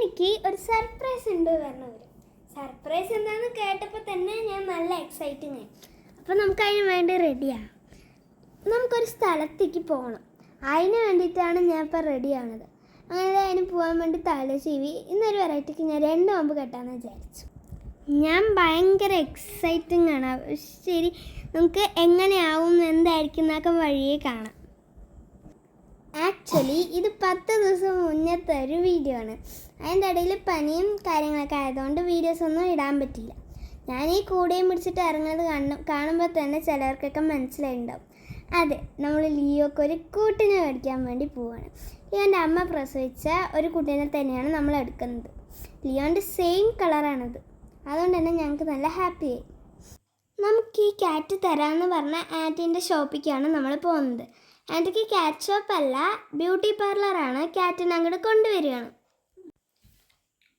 എനിക്ക് ഒരു സർപ്രൈസ് ഉണ്ട് പറഞ്ഞവർ. സർപ്രൈസ് എന്താണെന്ന് കേട്ടപ്പോൾ തന്നെ ഞാൻ നല്ല എക്സൈറ്റിംഗ് ആയി. അപ്പോൾ നമുക്കതിന് വേണ്ടി റെഡിയാണ്. നമുക്കൊരു സ്ഥലത്തേക്ക് പോകണം. അതിന് വേണ്ടിയിട്ടാണ് ഞാൻ ഇപ്പോൾ റെഡിയാണത്. അങ്ങനെ അതിന് പോകാൻ വേണ്ടി തല ചീവി ഇന്നൊരു വെറൈറ്റിക്ക് ഞാൻ 2 കൊമ്പ് കെട്ടാമെന്ന് വിചാരിച്ചു. ഞാൻ ഭയങ്കര എക്സൈറ്റിംഗ് ആണ്. ശരി, നമുക്ക് എങ്ങനെയാവും എന്തായിരിക്കും എന്നൊക്കെ വഴിയേ കാണാം. ആക്ച്വലി ഇത് 10 ദിവസം മുന്നത്തെ ഒരു വീഡിയോ ആണ്. അതിൻ്റെ ഇടയിൽ പനിയും കാര്യങ്ങളൊക്കെ ആയതുകൊണ്ട് വീഡിയോസൊന്നും ഇടാൻ പറ്റിയില്ല. ഞാൻ ഈ കൂടെയും പിടിച്ചിട്ട് ഇറങ്ങുന്നത് കാണുമ്പോൾ തന്നെ ചിലർക്കൊക്കെ മനസ്സിലായിട്ടുണ്ടാവും. അതെ, നമ്മൾ ലിയോക്ക് ഒരു കൂട്ടിനെ മേടിക്കാൻ വേണ്ടി പോവുകയാണ്. ലിയോൻ്റെ അമ്മ പ്രസവിച്ച ഒരു കുട്ടീനെ തന്നെയാണ് നമ്മൾ എടുക്കുന്നത്. ലിയോൻ്റെ സെയിം കളറാണത്. അതുകൊണ്ട് തന്നെ ഞങ്ങൾക്ക് നല്ല ഹാപ്പിയായി. നമുക്ക് ഈ ക്യാറ്റ് തരാമെന്ന് പറഞ്ഞ ആൻറ്റീൻ്റെ ഷോപ്പിലേക്കാണ് നമ്മൾ പോകുന്നത്. ആൻറ്റിക്ക് ക്യാറ്റ് ഷോപ്പല്ല, ബ്യൂട്ടി പാർലറാണ്. ക്യാറ്റിനെ അങ്ങോട്ട് കൊണ്ടുവരികയാണ്.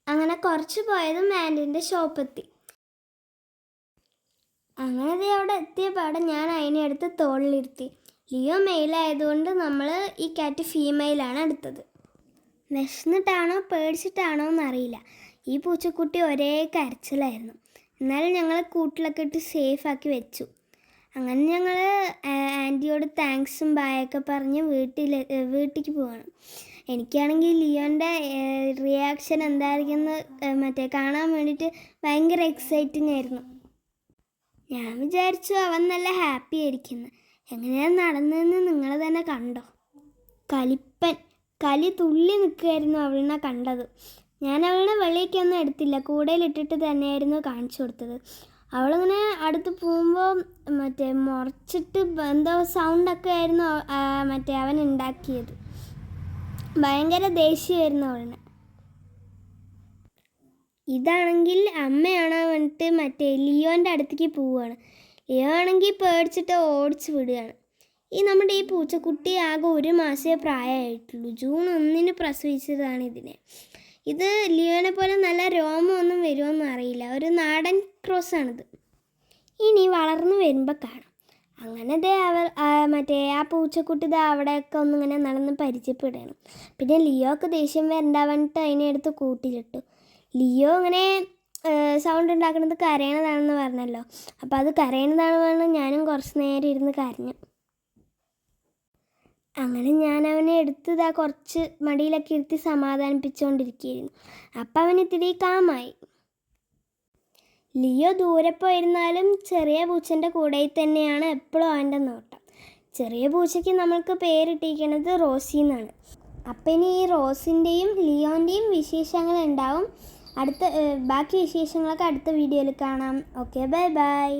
അങ്ങനെ കുറച്ച് പോയതും ആൻറ്റീൻ്റെ ഷോപ്പെത്തി. അങ്ങനെ അവിടെ എത്തിയപാടെ ഞാൻ അതിനെ എടുത്ത് തോളിലിരുത്തി. ലിയോ മെയിലായതുകൊണ്ട് നമ്മൾ ഈ ക്യാറ്റ് ഫീമെയിലാണ് എടുത്തത്. വിശന്നിട്ടാണോ പേടിച്ചിട്ടാണോ എന്നറിയില്ല, ഈ പൂച്ചക്കുട്ടി ഒരേ കരച്ചിലായിരുന്നു. എന്നാലും ഞങ്ങൾ കൂട്ടിലൊക്കെ ഇട്ട് സേഫാക്കി വെച്ചു. അങ്ങനെ ഞങ്ങൾ ആൻറ്റിയോട് താങ്ക്സും ബായൊക്കെ പറഞ്ഞ് വീട്ടിലേക്ക് പോകണം. എനിക്കാണെങ്കിൽ ലിയോൻ്റെ റിയാക്ഷൻ എന്തായിരിക്കുമെന്ന് കാണാൻ വേണ്ടിയിട്ട് ഭയങ്കര എക്സൈറ്റിംഗ് ആയിരുന്നു. ഞാൻ വിചാരിച്ചു അവൻ നല്ല ഹാപ്പി ആയിരിക്കുന്നു. എങ്ങനെയാണ് നടന്നതെന്ന് നിങ്ങൾ തന്നെ കണ്ടോ. കലി തുള്ളി നിൽക്കുകയായിരുന്നു അവളിനെ കണ്ടത്. ഞാൻ അവളെ വെളിയൊക്കെയൊന്നും എടുത്തില്ല, കൂടയിലിട്ടിട്ട് തന്നെയായിരുന്നു കാണിച്ചു കൊടുത്തത്. അവളിങ്ങനെ അടുത്ത് പോകുമ്പോൾ മുറച്ചിട്ട് എന്തോ സൗണ്ടൊക്കെ ആയിരുന്നു അവൻ ഉണ്ടാക്കിയത്. ഭയങ്കര ദേഷ്യമായിരുന്നു അവളിന്. ഇതാണെങ്കിൽ അമ്മയാണ് വന്നിട്ട് ലിയോൻ്റെ അടുത്തേക്ക് പോവുകയാണ്. ലിയോ ആണെങ്കിൽ പേടിച്ചിട്ട് ഓടിച്ച് വിടുകയാണ്. നമ്മുടെ ഈ പൂച്ചക്കുട്ടി ആകെ 1 മാസമേ പ്രായമായിട്ടുള്ളൂ. ജൂൺ 1 പ്രസവിച്ചതാണ് ഇതിനെ. ഇത് ലിയോനെ പോലെ നല്ല രോമമൊന്നും വരുമോയെന്ന് അറിയില്ല. ഒരു നാടൻ ക്രോസാണിത്. ഇനി വളർന്നു വരുമ്പോൾ കാണാം. അങ്ങനെ ആ പൂച്ചക്കുട്ടി അവിടെയൊക്കെ ഒന്നിങ്ങനെ നടന്ന് പരിചയപ്പെടുകയാണ്. പിന്നെ ലിയോക്ക് ദേഷ്യം വരണ്ട വന്നിട്ട് അതിനെ എടുത്ത് കൂട്ടിലിട്ടു. ലിയോ ഇങ്ങനെ സൗണ്ട് ഉണ്ടാക്കുന്നത് കരയണതാണെന്ന് പറഞ്ഞല്ലോ. അപ്പോൾ അത് കരയണതാണെന്ന് പറഞ്ഞാൽ ഞാനും കുറച്ച് നേരം ഇരുന്ന് കരഞ്ഞു. അങ്ങനെ ഞാൻ അവനെ എടുത്ത് കുറച്ച് മടിയിലൊക്കെ ഇരുത്തി സമാധാനിപ്പിച്ചുകൊണ്ടിരിക്കുകയായിരുന്നു. അപ്പം അവൻ ഇത്തിരി കാമായി. ലിയോ ദൂരെ പോയിരുന്നാലും ചെറിയ പൂച്ചൻ്റെ കൂടെ തന്നെയാണ് എപ്പോഴും അവൻ്റെ നോട്ടം. ചെറിയ പൂച്ചയ്ക്ക് നമ്മൾക്ക് പേരിട്ടിരിക്കുന്നത് റോസി എന്നാണ്. അപ്പം ഇനി ഈ റോസിൻ്റെയും ലിയോൻ്റെയും വിശേഷങ്ങൾ ഉണ്ടാവും. ബാക്കി വിശേഷങ്ങളൊക്കെ അടുത്ത വീഡിയോയിൽ കാണാം. Okay, bye bye.